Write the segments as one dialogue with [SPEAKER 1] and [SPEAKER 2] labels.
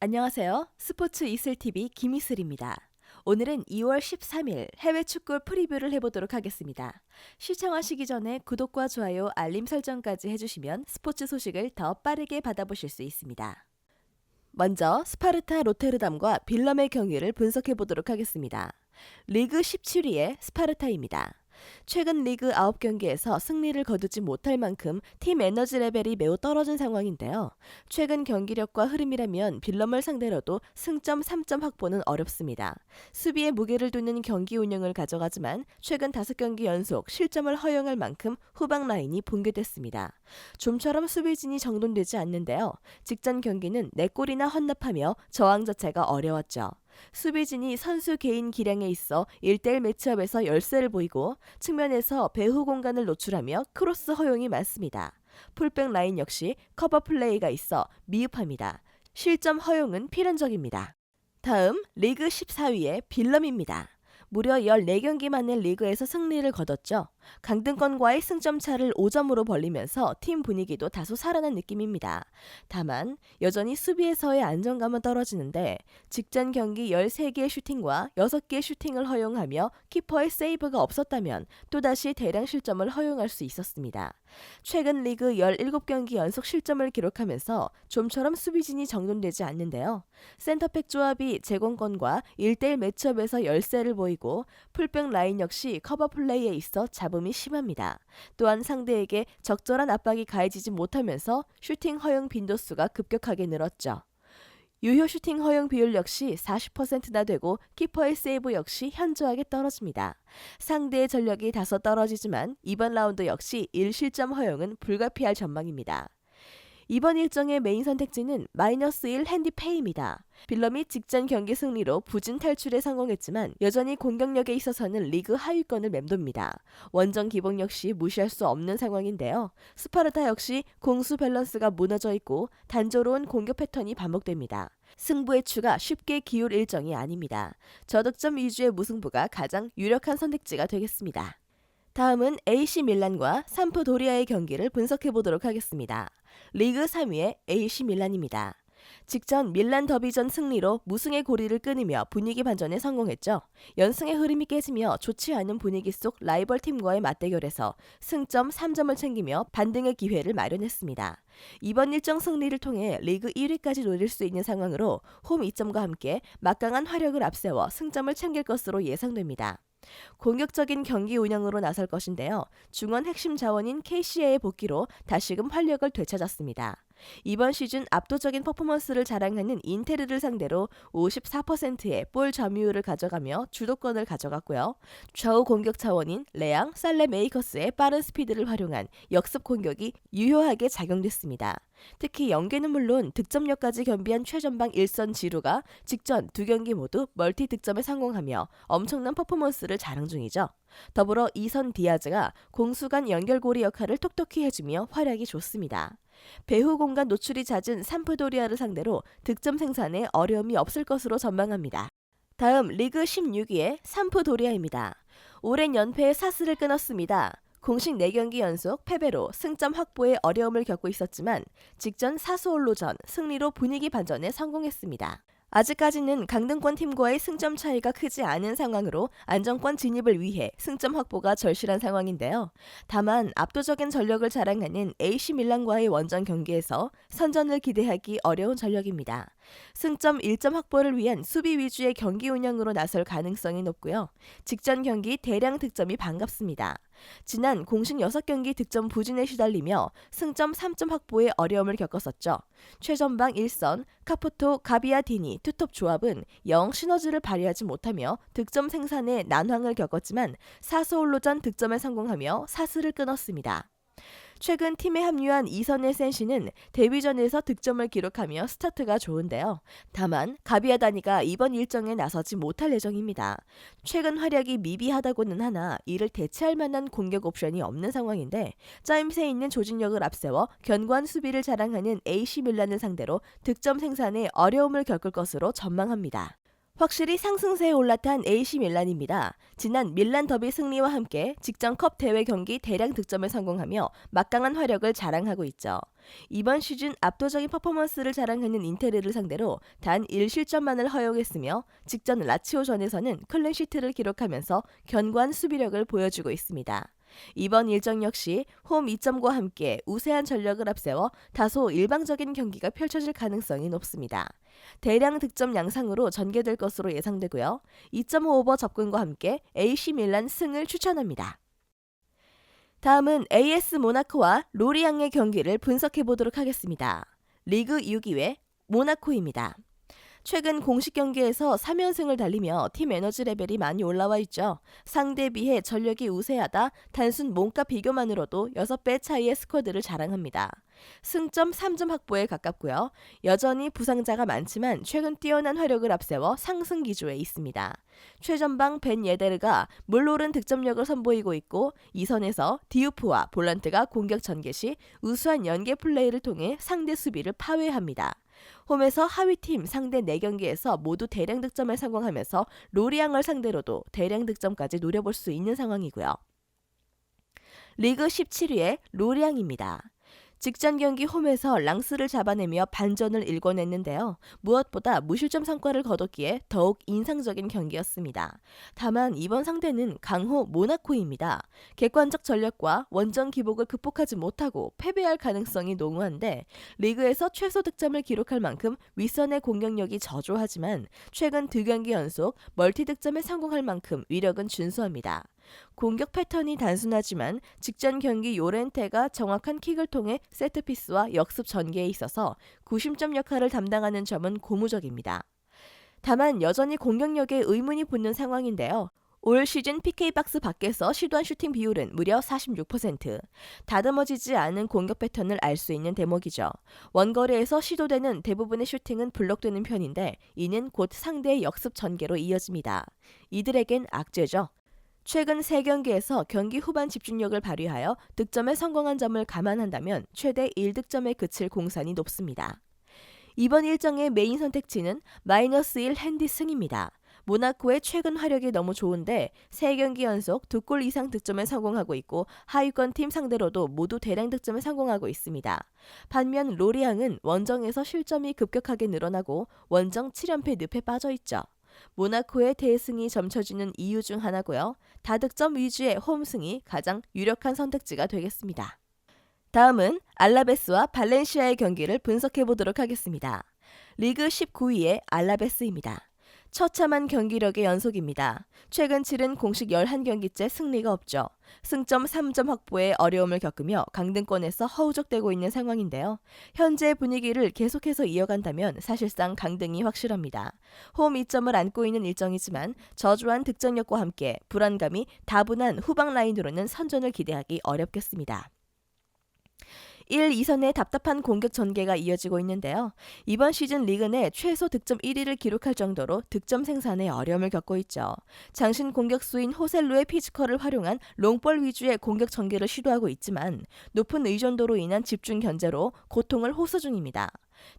[SPEAKER 1] 안녕하세요. 스포츠 이슬TV 김이슬입니다. 오늘은 2월 13일 해외 축구 프리뷰를 해보도록 하겠습니다. 시청하시기 전에 구독과 좋아요, 알림 설정까지 해주시면 스포츠 소식을 더 빠르게 받아보실 수 있습니다. 먼저 스파르타 로테르담과 빌럼의 경기를 분석해보도록 하겠습니다. 리그 17위의 스파르타입니다. 최근 리그 9경기에서 승리를 거두지 못할 만큼 팀 에너지 레벨이 매우 떨어진 상황인데요. 최근 경기력과 흐름이라면 빌럼을 상대로도 승점 3점 확보는 어렵습니다. 수비에 무게를 두는 경기 운영을 가져가지만 최근 5경기 연속 실점을 허용할 만큼 후방 라인이 붕괴됐습니다. 좀처럼 수비진이 정돈되지 않는데요. 직전 경기는 4골이나 헌납하며 저항 자체가 어려웠죠. 수비진이 선수 개인 기량에 있어 1대1 매치업에서 열세를 보이고 측면에서 배후 공간을 노출하며 크로스 허용이 많습니다. 풀백 라인 역시 커버 플레이가 있어 미흡합니다. 실점 허용은 필연적입니다. 다음 리그 14위의 빌럼입니다. 무려 14경기 만에 리그에서 승리를 거뒀죠. 강등권과의 승점 차를 5점으로 벌리면서 팀 분위기도 다소 살아난 느낌입니다. 다만 여전히 수비에서의 안정감은 떨어지는데 직전 경기 13개의 슈팅과 6개의 슈팅을 허용하며 키퍼의 세이브가 없었다면 또다시 대량 실점을 허용할 수 있었습니다. 최근 리그 17경기 연속 실점을 기록하면서 좀처럼 수비진이 정돈되지 않는데요. 센터백 조합이 제공권과 1대1 매치업에서 열세를 보이고 풀백 라인 역시 커버 플레이에 있어 잡음이 심합니다. 또한 상대에게 적절한 압박이 가해지지 못하면서 슈팅 허용 빈도수가 급격하게 늘었죠. 유효 슈팅 허용 비율 역시 40%나 되고 키퍼의 세이브 역시 현저하게 떨어집니다. 상대의 전력이 다소 떨어지지만 이번 라운드 역시 1실점 허용은 불가피할 전망입니다. 이번 일정의 메인 선택지는 -1 핸디페이입니다. 빌럼이 직전 경기 승리로 부진 탈출에 성공했지만 여전히 공격력에 있어서는 리그 하위권을 맴돕니다. 원정 기복 역시 무시할 수 없는 상황인데요. 스파르타 역시 공수 밸런스가 무너져 있고 단조로운 공격 패턴이 반복됩니다. 승부의 추가 쉽게 기울 일정이 아닙니다. 저득점 위주의 무승부가 가장 유력한 선택지가 되겠습니다. 다음은 AC 밀란과 삼프도리아의 경기를 분석해보도록 하겠습니다. 리그 3위의 AC 밀란입니다. 직전 밀란 더비전 승리로 무승의 고리를 끊으며 분위기 반전에 성공했죠. 연승의 흐름이 깨지며 좋지 않은 분위기 속 라이벌 팀과의 맞대결에서 승점 3점을 챙기며 반등의 기회를 마련했습니다. 이번 일정 승리를 통해 리그 1위까지 노릴 수 있는 상황으로 홈 2점과 함께 막강한 화력을 앞세워 승점을 챙길 것으로 예상됩니다. 공격적인 경기 운영으로 나설 것인데요. 중원 핵심 자원인 KCA의 복귀로 다시금 활력을 되찾았습니다. 이번 시즌 압도적인 퍼포먼스를 자랑하는 인테르를 상대로 54%의 볼 점유율을 가져가며 주도권을 가져갔고요. 좌우 공격 차원인 레앙, 살레 메이커스의 빠른 스피드를 활용한 역습 공격이 유효하게 작용됐습니다. 특히 연계는 물론 득점력까지 겸비한 최전방 일선 지루가 직전 2경기 모두 멀티 득점에 성공하며 엄청난 퍼포먼스를 자랑 중이죠. 더불어 이선 디아즈가 공수간 연결고리 역할을 톡톡히 해주며 활약이 좋습니다. 배후 공간 노출이 잦은 삼프도리아를 상대로 득점 생산에 어려움이 없을 것으로 전망합니다. 다음 리그 16위의 삼프도리아입니다. 오랜 연패에 사슬을 끊었습니다. 공식 4경기 연속 패배로 승점 확보에 어려움을 겪고 있었지만 직전 사스올로전 승리로 분위기 반전에 성공했습니다. 아직까지는 강등권 팀과의 승점 차이가 크지 않은 상황으로 안정권 진입을 위해 승점 확보가 절실한 상황인데요. 다만 압도적인 전력을 자랑하는 AC 밀란과의 원정 경기에서 선전을 기대하기 어려운 전력입니다. 승점 1점 확보를 위한 수비 위주의 경기 운영으로 나설 가능성이 높고요. 직전 경기 대량 득점이 반갑습니다. 지난 공식 6경기 득점 부진에 시달리며 승점 3점 확보에 어려움을 겪었었죠. 최전방 1선 카푸토 가비아디니 투톱 조합은 영 시너지를 발휘하지 못하며 득점 생산에 난황을 겪었지만 사스올로전 득점에 성공하며 사슬을 끊었습니다. 최근 팀에 합류한 이선의 센시는 데뷔전에서 득점을 기록하며 스타트가 좋은데요. 다만 가비아다니가 이번 일정에 나서지 못할 예정입니다. 최근 활약이 미비하다고는 하나 이를 대체할 만한 공격 옵션이 없는 상황인데 짜임새 있는 조직력을 앞세워 견고한 수비를 자랑하는 AC 밀란을 상대로 득점 생산에 어려움을 겪을 것으로 전망합니다. 확실히 상승세에 올라탄 AC 밀란입니다. 지난 밀란 더비 승리와 함께 직전 컵 대회 경기 대량 득점에 성공하며 막강한 화력을 자랑하고 있죠. 이번 시즌 압도적인 퍼포먼스를 자랑하는 인테르를 상대로 단 1실점만을 허용했으며 직전 라치오전에서는 클린시트를 기록하면서 견고한 수비력을 보여주고 있습니다. 이번 일정 역시 홈 2점과 함께 우세한 전력을 앞세워 다소 일방적인 경기가 펼쳐질 가능성이 높습니다. 대량 득점 양상으로 전개될 것으로 예상되고요. 2.5 오버 접근과 함께 AC 밀란 승을 추천합니다. 다음은 AS 모나코와 로리앙의 경기를 분석해 보도록 하겠습니다. 리그 6위의 모나코입니다. 최근 공식 경기에서 3연승을 달리며 팀 에너지 레벨이 많이 올라와 있죠. 상대에 비해 전력이 우세하다 단순 몸값 비교만으로도 6배 차이의 스쿼드를 자랑합니다. 승점 3점 확보에 가깝고요. 여전히 부상자가 많지만 최근 뛰어난 화력을 앞세워 상승 기조에 있습니다. 최전방 벤 예데르가 물오른 득점력을 선보이고 있고 이 선에서 디우프와 볼란트가 공격 전개 시 우수한 연계 플레이를 통해 상대 수비를 파괴합니다. 홈에서 하위팀 상대 4경기에서 모두 대량 득점에 성공하면서 로리앙을 상대로도 대량 득점까지 노려볼 수 있는 상황이고요. 리그 17위의 로리앙입니다. 직전 경기 홈에서 랑스를 잡아내며 반전을 일궈냈는데요. 무엇보다 무실점 성과를 거뒀기에 더욱 인상적인 경기였습니다. 다만 이번 상대는 강호 모나코입니다. 객관적 전력과 원정 기복을 극복하지 못하고 패배할 가능성이 농후한데 리그에서 최소 득점을 기록할 만큼 윗선의 공격력이 저조하지만 최근 2경기 연속 멀티 득점에 성공할 만큼 위력은 준수합니다. 공격 패턴이 단순하지만 직전 경기 요렌테가 정확한 킥을 통해 세트피스와 역습 전개에 있어서 구심점 역할을 담당하는 점은 고무적입니다. 다만 여전히 공격력에 의문이 붙는 상황인데요. 올 시즌 PK박스 밖에서 시도한 슈팅 비율은 무려 46%. 다듬어지지 않은 공격 패턴을 알 수 있는 대목이죠. 원거리에서 시도되는 대부분의 슈팅은 블록되는 편인데 이는 곧 상대의 역습 전개로 이어집니다. 이들에겐 악재죠. 최근 3경기에서 경기 후반 집중력을 발휘하여 득점에 성공한 점을 감안한다면 최대 1득점에 그칠 공산이 높습니다. 이번 일정의 메인 선택지는 -1 핸디슨입니다. 모나코의 최근 화력이 너무 좋은데 3경기 연속 2골 이상 득점에 성공하고 있고 하위권 팀 상대로도 모두 대량 득점에 성공하고 있습니다. 반면 로리앙은 원정에서 실점이 급격하게 늘어나고 원정 7연패 늪에 빠져있죠. 모나코의 대승이 점쳐지는 이유 중 하나고요. 다득점 위주의 홈승이 가장 유력한 선택지가 되겠습니다. 다음은 알라베스와 발렌시아의 경기를 분석해 보도록 하겠습니다. 리그 19위의 알라베스입니다. 처참한 경기력의 연속입니다. 최근 치른 공식 11경기째 승리가 없죠. 승점 3점 확보에 어려움을 겪으며 강등권에서 허우적대고 있는 상황인데요. 현재 분위기를 계속해서 이어간다면 사실상 강등이 확실합니다. 홈 2점을 안고 있는 일정이지만 저조한 득점력과 함께 불안감이 다분한 후방 라인으로는 선전을 기대하기 어렵겠습니다. 1, 2선의 답답한 공격 전개가 이어지고 있는데요. 이번 시즌 리그 내 최소 득점 1위를 기록할 정도로 득점 생산에 어려움을 겪고 있죠. 장신 공격수인 호셀루의 피지컬을 활용한 롱볼 위주의 공격 전개를 시도하고 있지만 높은 의존도로 인한 집중 견제로 고통을 호소 중입니다.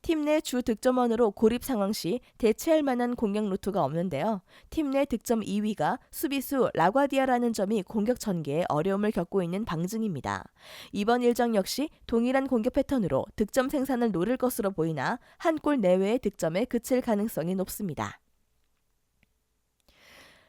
[SPEAKER 1] 팀 내 주 득점원으로 고립 상황 시 대체할 만한 공격 루트가 없는데요. 팀 내 득점 2위가 수비수 라과디아라는 점이 공격 전개에 어려움을 겪고 있는 방증입니다. 이번 일정 역시 동일한 공격 패턴으로 득점 생산을 노릴 것으로 보이나 한 골 내외의 득점에 그칠 가능성이 높습니다.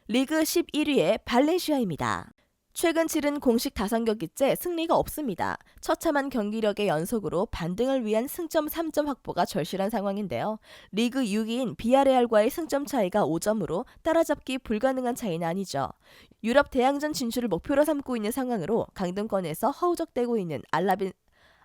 [SPEAKER 1] 리그 11위의 발렌시아입니다. 최근 치른 공식 5경기째 승리가 없습니다. 처참한 경기력의 연속으로 반등을 위한 승점 3점 확보가 절실한 상황인데요. 리그 6위인 비아레알과의 승점 차이가 5점으로 따라잡기 불가능한 차이는 아니죠. 유럽 대항전 진출을 목표로 삼고 있는 상황으로 강등권에서 허우적대고 있는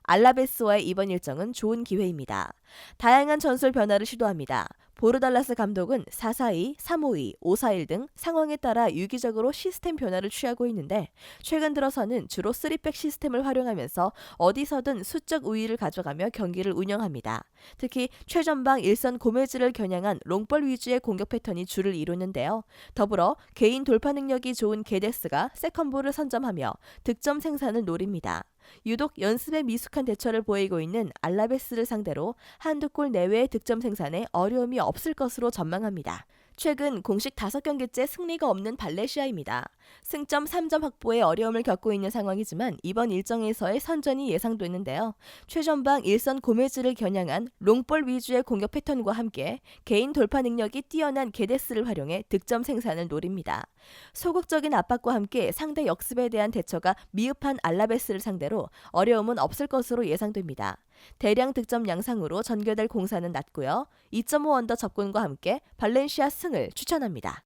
[SPEAKER 1] 알라베스와의 이번 일정은 좋은 기회입니다. 다양한 전술 변화를 시도합니다. 보르달라스 감독은 4-4-2, 3-5-2, 5-4-1 등 상황에 따라 유기적으로 시스템 변화를 취하고 있는데 최근 들어서는 주로 3백 시스템을 활용하면서 어디서든 수적 우위를 가져가며 경기를 운영합니다. 특히 최전방 일선 고메즈를 겨냥한 롱볼 위주의 공격 패턴이 주를 이루는데요. 더불어 개인 돌파 능력이 좋은 게데스가 세컨볼을 선점하며 득점 생산을 노립니다. 유독 연습에 미숙한 대처를 보이고 있는 알라베스를 상대로 한두 골 내외의 득점 생산에 어려움이 없을 것으로 전망합니다. 최근 공식 5경기째 승리가 없는 발레시아입니다. 승점 3점 확보에 어려움을 겪고 있는 상황이지만 이번 일정에서의 선전이 예상되는데요. 최전방 일선 고메즈를 겨냥한 롱볼 위주의 공격 패턴과 함께 개인 돌파 능력이 뛰어난 게데스를 활용해 득점 생산을 노립니다. 소극적인 압박과 함께 상대 역습에 대한 대처가 미흡한 알라베스를 상대로 어려움은 없을 것으로 예상됩니다. 대량 득점 양상으로 전개될 공사는 낮고요. 2.5 언더 접근과 함께 발렌시아 승을 추천합니다.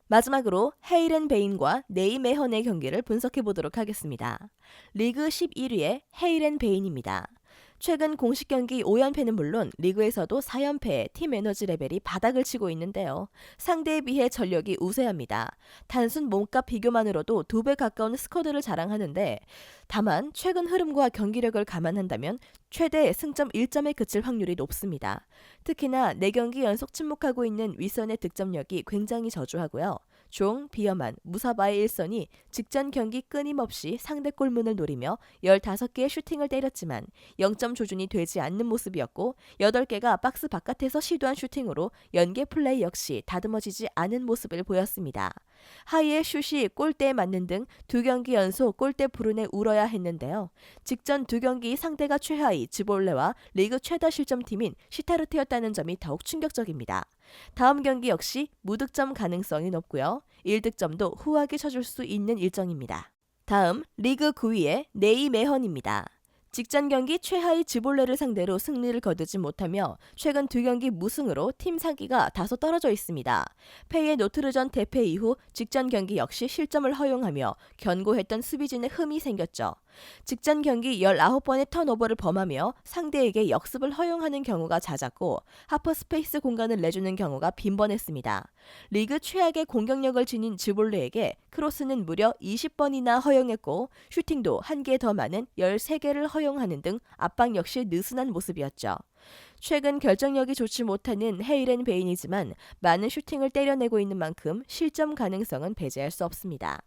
[SPEAKER 1] 마지막으로 헤이렌 베인과 네이 메헌의 경기를 분석해 보도록 하겠습니다. 리그 11위의 헤이렌 베인입니다. 최근 공식 경기 5연패는 물론 리그에서도 4연패에 팀 에너지 레벨이 바닥을 치고 있는데요. 상대에 비해 전력이 우세합니다. 단순 몸값 비교만으로도 2배 가까운 스쿼드를 자랑하는데 다만 최근 흐름과 경기력을 감안한다면 최대 승점 1점에 그칠 확률이 높습니다. 특히나 4경기 연속 침묵하고 있는 윗선의 득점력이 굉장히 저조하고요. 종, 비어만, 무사바의 일선이 직전 경기 끊임없이 상대 골문을 노리며 15개의 슈팅을 때렸지만 0점 조준이 되지 않는 모습이었고 8개가 박스 바깥에서 시도한 슈팅으로 연계 플레이 역시 다듬어지지 않은 모습을 보였습니다. 하이의 슛이 골대에 맞는 등 2경기 연속 골대 불운에 울어야 했는데요. 직전 2경기 상대가 최하위 즈볼레와 리그 최다 실점팀인 시타르트였다는 점이 더욱 충격적입니다. 다음 경기 역시 무득점 가능성이 높고요. 1득점도 후하게 쳐줄 수 있는 일정입니다. 다음 리그 9위의 네이 메헌입니다. 직전 경기 최하위 즈볼레를 상대로 승리를 거두지 못하며 최근 2경기 무승으로 팀 사기가 다소 떨어져 있습니다. 페이의 노트르전 대패 이후 직전 경기 역시 실점을 허용하며 견고했던 수비진에 흠이 생겼죠. 직전 경기 19번의 턴오버를 범하며 상대에게 역습을 허용하는 경우가 잦았고 하프스페이스 공간을 내주는 경우가 빈번했습니다. 리그 최악의 공격력을 지닌 즈볼레에게 크로스는 무려 20번이나 허용했고 슈팅도 1개 더 많은 13개를 허용하는 등 압박 역시 느슨한 모습이었죠. 최근 결정력이 좋지 못하는 헤이렌 베인이지만 많은 슈팅을 때려내고 있는 만큼 실점 가능성은 배제할 수 없습니다.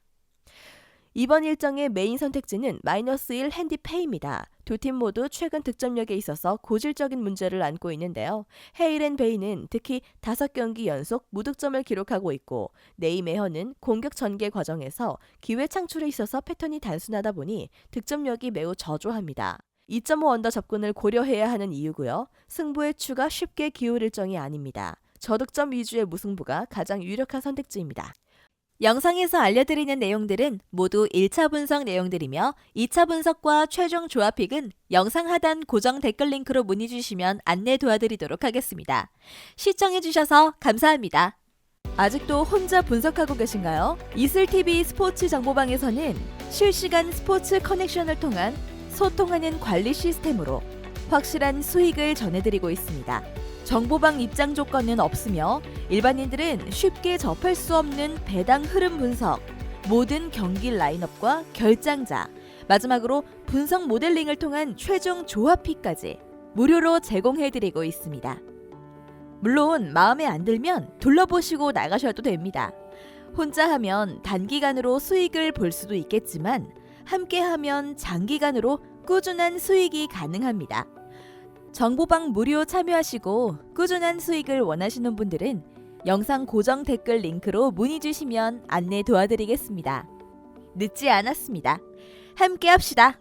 [SPEAKER 1] 이번 일정의 메인 선택지는 -1 핸디페이입니다. 두 팀 모두 최근 득점력에 있어서 고질적인 문제를 안고 있는데요. 헤이렌 베이는 특히 5경기 연속 무득점을 기록하고 있고 네이 메헌은 공격 전개 과정에서 기회 창출에 있어서 패턴이 단순하다 보니 득점력이 매우 저조합니다. 2.5 언더 접근을 고려해야 하는 이유고요. 승부의 추가 쉽게 기울 일정이 아닙니다. 저득점 위주의 무승부가 가장 유력한 선택지입니다. 영상에서 알려드리는 내용들은 모두 1차 분석 내용들이며 2차 분석과 최종 조합픽은 영상 하단 고정 댓글 링크로 문의 주시면 안내 도와드리도록 하겠습니다. 시청해주셔서 감사합니다. 아직도 혼자 분석하고 계신가요? 이슬TV 스포츠 정보방에서는 실시간 스포츠 커넥션을 통한 소통하는 관리 시스템으로 확실한 수익을 전해드리고 있습니다. 정보방 입장 조건은 없으며 일반인들은 쉽게 접할 수 없는 배당 흐름 분석, 모든 경기 라인업과 결장자, 마지막으로 분석 모델링을 통한 최종 조합픽까지 무료로 제공해드리고 있습니다. 물론 마음에 안 들면 둘러보시고 나가셔도 됩니다. 혼자 하면 단기간으로 수익을 볼 수도 있겠지만 함께 하면 장기간으로 꾸준한 수익이 가능합니다. 정보방 무료 참여하시고 꾸준한 수익을 원하시는 분들은 영상 고정 댓글 링크로 문의 주시면 안내 도와드리겠습니다. 늦지 않았습니다. 함께 합시다.